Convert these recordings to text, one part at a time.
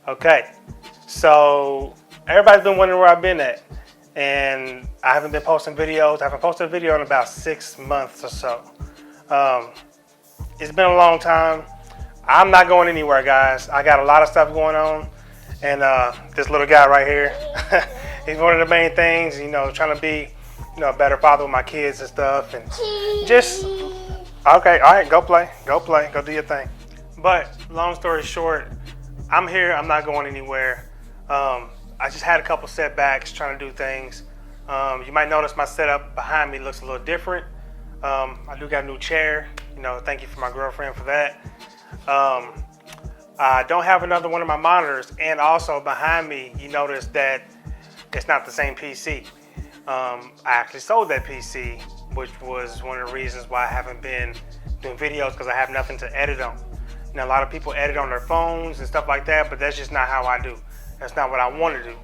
Okay, so everybody's been wondering where I've been at, and I haven't been posting videos. I haven't posted a video in about 6 months or so. It's been a long time. I'm not going anywhere, guys. I got a lot of stuff going on, and this little guy right here, he's one of the main things. Trying to be, a better father with my kids and stuff, and just okay. All right, go play, go do your thing. But long story short, I'm here. I'm not going anywhere. I just had a couple setbacks trying to do things. You might notice my setup behind me looks a little different. I do got a new chair. Thank you for my girlfriend for that. I don't have another one of my monitors, and also behind me, you notice that it's not the same PC. I actually sold that PC, which was one of the reasons why I haven't been doing videos, because I have nothing to edit on. A lot of people edit on their phones and stuff like that, but that's just not how I do. That's not what I want to do.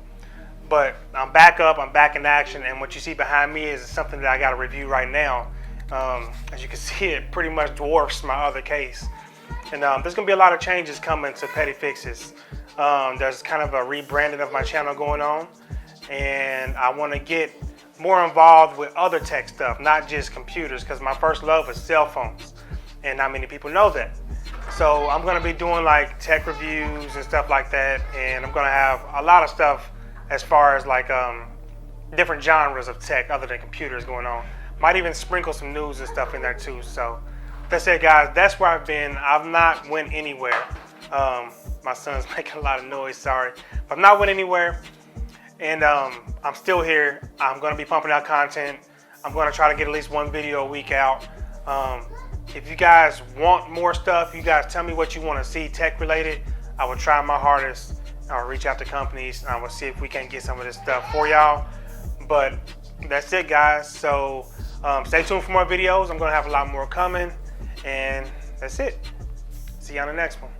But I'm back up, I'm back in action, and what you see behind me is something that I got to review right now. As you can see, it pretty much dwarfs my other case. And there's going to be a lot of changes coming to Petty Fixes. There's kind of a rebranding of my channel going on, and I want to get more involved with other tech stuff, not just computers, because my first love is cell phones, and not many people know that. So I'm going to be doing like tech reviews and stuff like that, and I'm going to have a lot of stuff as far as like different genres of tech other than computers going on. Might even sprinkle some news and stuff in there too. So that's it, guys. That's where I've been. I've not went anywhere. My son's making a lot of noise, sorry. But I've not went anywhere, and I'm still here. I'm going to be pumping out content. I'm going to try to get at least one video a week out. If you guys want more stuff, you guys tell me what you want to see tech related. I will try my hardest. I'll reach out to companies. I will see if we can get some of this stuff for y'all. But that's it, guys. So stay tuned for more videos. I'm going to have a lot more coming. And that's it. See you on the next one.